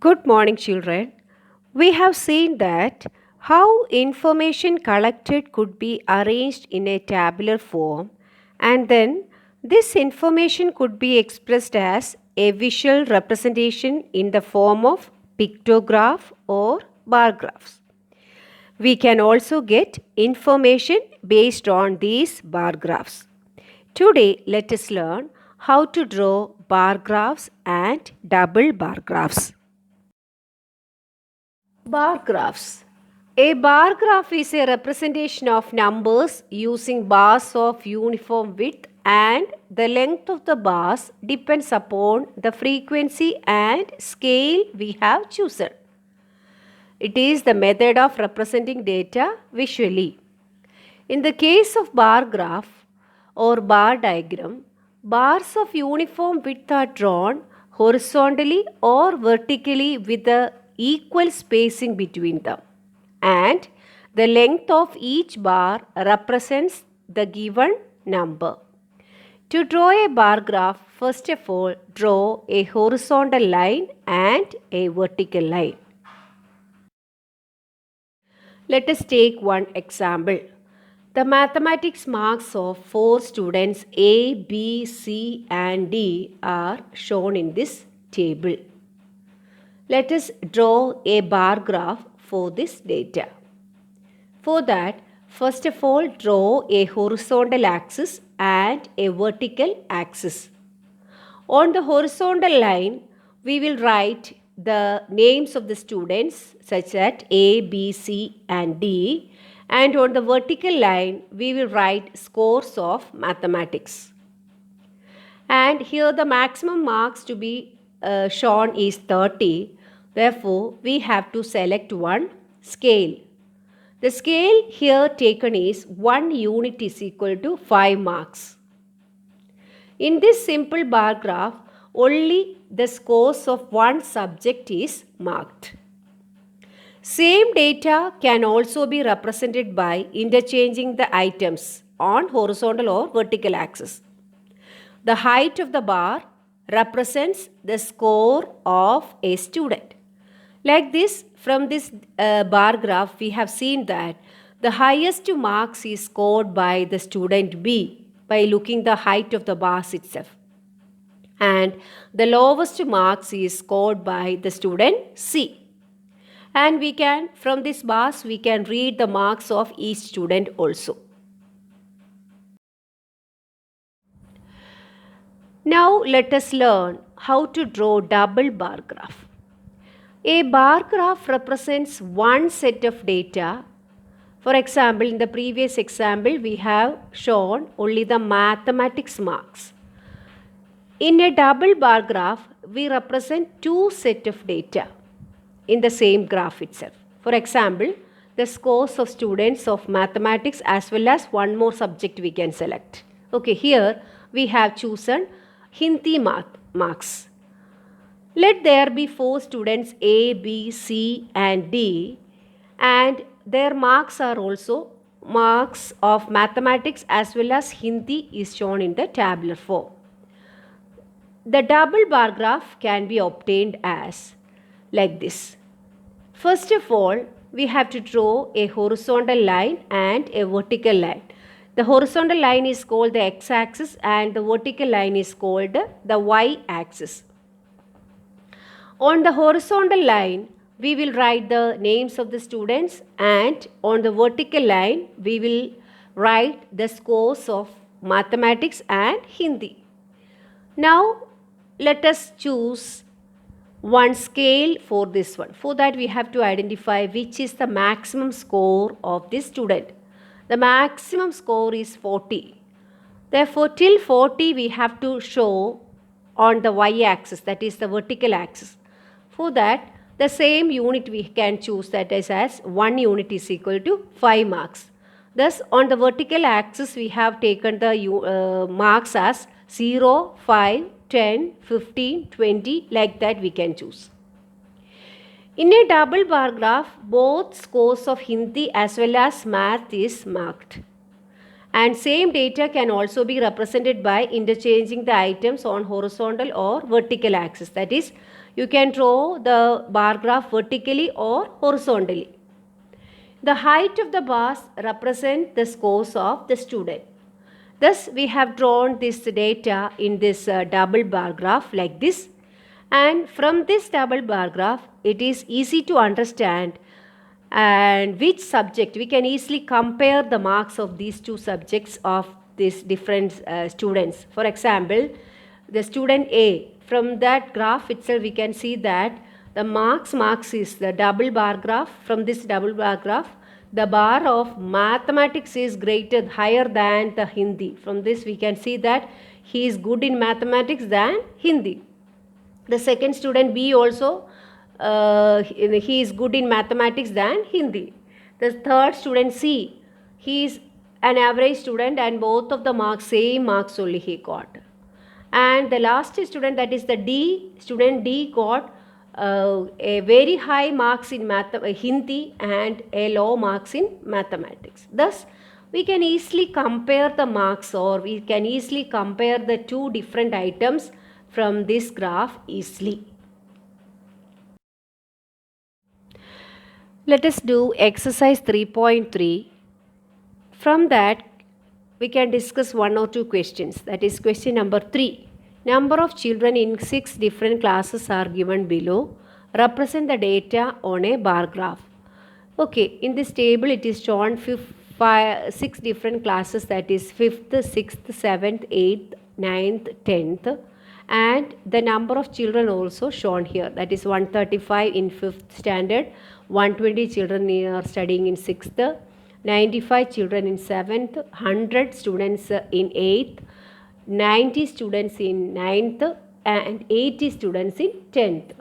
Good morning, children. We have seen that how information collected could be arranged in a tabular form, and then this information could be expressed as a visual representation in the form of pictograph or bar graphs. We can also get information based on these bar graphs. Today, let us learn how to draw bar graphs and double bar graphs. Bar graphs. A bar graph is a representation of numbers using bars of uniform width, and the length of the bars depends upon the frequency and scale we have chosen. It is the method of representing data visually. In the case of bar graph or bar diagram, bars of uniform width are drawn horizontally or vertically with the equal spacing between them, and the length of each bar represents the given number. To draw a bar graph, first of all, draw a horizontal line and a vertical line. Let us take one example. The mathematics marks of 4 students A, B, C and D are shown in this table. Let us draw a bar graph for this data. For that, first of all, draw a horizontal axis and a vertical axis. On the horizontal line, we will write the names of the students such that A, B, C and D, and on the vertical line we will write scores of mathematics. And here the maximum marks to be shown is 30. Therefore, we have to select one scale. The scale here taken is 1 unit is equal to 5 marks. In this simple bar graph, only the scores of one subject is marked. Same data can also be represented by interchanging the items on horizontal or vertical axis. The height of the bar represents the score of a student. Like this, from this bar graph, we have seen that the highest marks is scored by the student B by looking the height of the bars itself. And the lowest marks is scored by the student C. And we can, from this bars, we can read the marks of each student also. Now let us learn how to draw double bar graph. A bar graph represents one set of data. For example, in the previous example, we have shown only the mathematics marks. In a double bar graph, we represent two sets of data in the same graph itself. For example, the scores of students of mathematics as well as one more subject we can select. Okay, here we have chosen Hindi marks. Let there be 4 students A, B, C and D, and their marks are also marks of mathematics as well as Hindi is shown in the tabular form. The double bar graph can be obtained as like this. First of all, we have to draw a horizontal line and a vertical line. The horizontal line is called the x-axis and the vertical line is called the y-axis. On the horizontal line, we will write the names of the students, and on the vertical line, we will write the scores of mathematics and Hindi. Now, let us choose one scale for this one. For that, we have to identify which is the maximum score of this student. The maximum score is 40. Therefore, till 40 we have to show on the y-axis, that is the vertical axis. For that, the same unit we can choose, that is as 1 unit is equal to 5 marks. Thus, on the vertical axis we have taken the marks as 0, 5, 10, 15, 20, like that we can choose. In a double bar graph, both scores of Hindi as well as math is marked. And same data can also be represented by interchanging the items on horizontal or vertical axis. That is, you can draw the bar graph vertically or horizontally. The height of the bars represent the scores of the student. Thus, we have drawn this data in this double bar graph like this. And from this double bar graph, it is easy to understand and which subject we can easily compare the marks of these two subjects of these different students. For example, the student A, from that graph itself we can see that the marks is the double bar graph. From this double bar graph, the bar of mathematics is higher than the Hindi. From this we can see that he is good in mathematics than Hindi. The second student B also, he is good in mathematics than Hindi. The third student C, he is an average student and both of the same marks only he got. And the last student, that is the D, student D got a very high marks in Hindi and a low marks in mathematics. Thus, we can easily compare the marks, or we can easily compare the two different items from this graph easily. Let us do exercise 3.3. From that, we can discuss one or two questions. That is question number 3. Number of children in 6 different classes are given below. Represent the data on a bar graph. Okay, in this table it is shown 6 different classes, that is 5th, 6th, 7th, 8th, 9th, 10th. And the number of children also shown here, that is 135 in 5th standard, 120 children are studying in 6th, 95 children in 7th, 100 students in 8th, 90 students in 9th, and 80 students in 10th.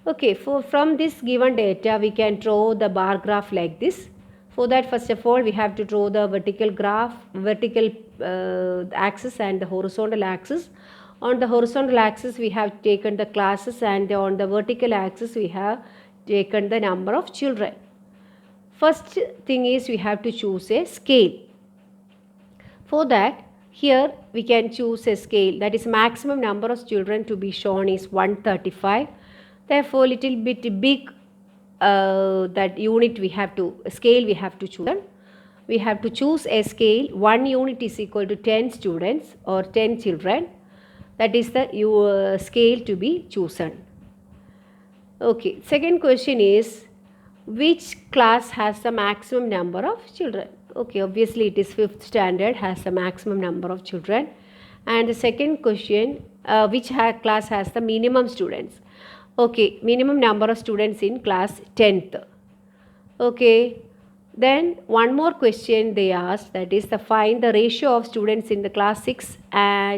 Okay, from this given data we can draw the bar graph like this. For that, first of all, we have to draw the vertical axis and the horizontal axis. On the horizontal axis we have taken the classes, and on the vertical axis we have taken the number of children. First thing is we have to choose a scale. For that, here we can choose a scale, that is maximum number of children to be shown is 135. Therefore, little bit big that unit scale we have to choose. We have to choose a scale. 1 unit is equal to 10 students or 10 children. That is the scale to be chosen. Okay, second question is, which class has the maximum number of children? Okay, obviously it is 5th standard has the maximum number of children. And the second question, which class has the minimum students? Okay, minimum number of students in class 10th. Okay, then one more question they asked, that is find the ratio of students in the class 6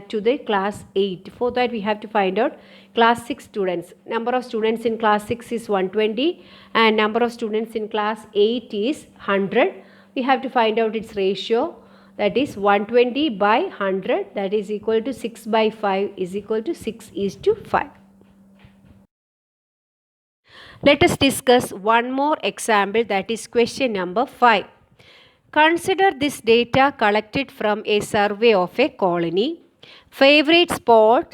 to the class 8. For that we have to find out class 6 students. Number of students in class 6 is 120 and number of students in class 8 is 100. We have to find out its ratio, that is 120 by 100, that is equal to 6 by 5 is equal to 6:5. Let us discuss one more example, that is question number 5. Consider this data collected from a survey of a colony. Favorite sport,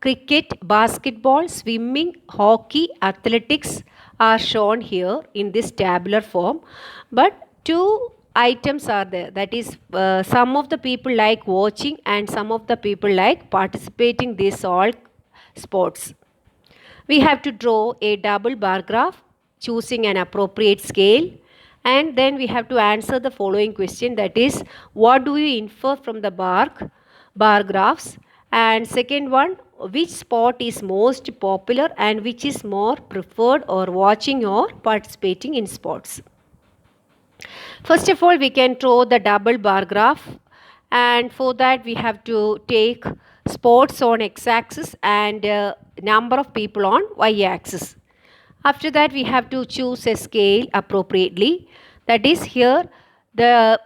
cricket, basketball, swimming, hockey, athletics are shown here in this tabular form. But 2 items are there, that is some of the people like watching and some of the people like participating these all sports. We have to draw a double bar graph choosing an appropriate scale, and then we have to answer the following question, that is what do you infer from the bar graphs, and second one, which sport is most popular and which is more preferred or watching or participating in sports. First of all, we can draw the double bar graph, and for that we have to take sports on x-axis and number of people on y-axis. After that we have to choose a scale appropriately, that is here the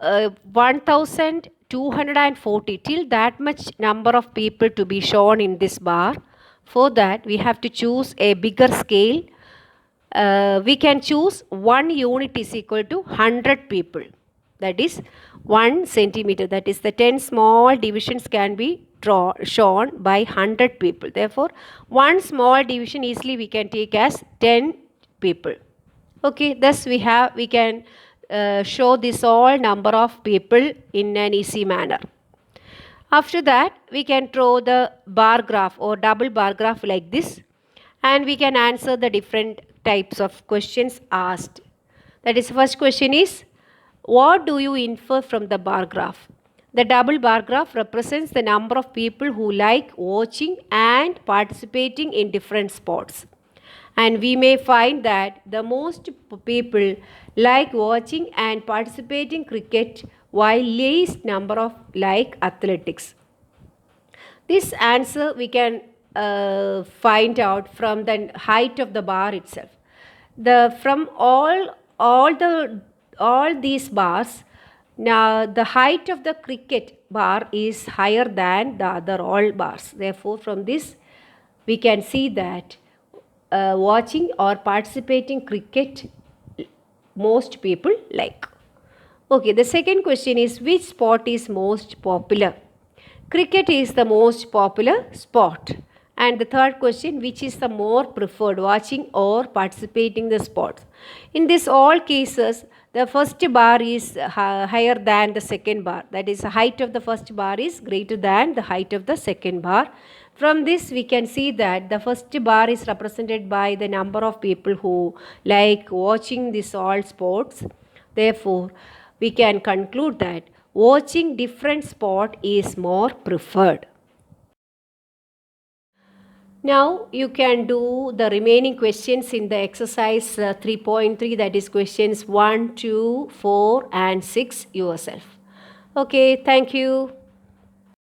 1240 till that much number of people to be shown in this bar. For that we have to choose a bigger scale. We can choose 1 unit is equal to 100 people. That is 1 centimeter, that is the 10 small divisions can be shown by 100 people. Therefore, one small division easily we can take as 10 people. Okay, thus we can show this all number of people in an easy manner. After that, we can draw the bar graph or double bar graph like this, and we can answer the different types of questions asked. That is, first question is, what do you infer from the bar graph? The double bar graph represents the number of people who like watching and participating in different sports. And we may find that the most people like watching and participating cricket while least number of like athletics. This answer we can find out from the height of the bar itself. From all these bars, now the height of the cricket bar is higher than the other all bars. Therefore, from this we can see that watching or participating cricket most people like. Okay, the second question is, which sport is most popular? Cricket is the most popular sport. And the third question, which is the more preferred, watching or participating in the sports? In this all cases, the first bar is higher than the second bar. That is, the height of the first bar is greater than the height of the second bar. From this, we can see that the first bar is represented by the number of people who like watching these all sports. Therefore, we can conclude that watching different sport is more preferred. Now you can do the remaining questions in the exercise 3.3, that is questions 1, 2, 4 and 6 yourself. Okay, thank you.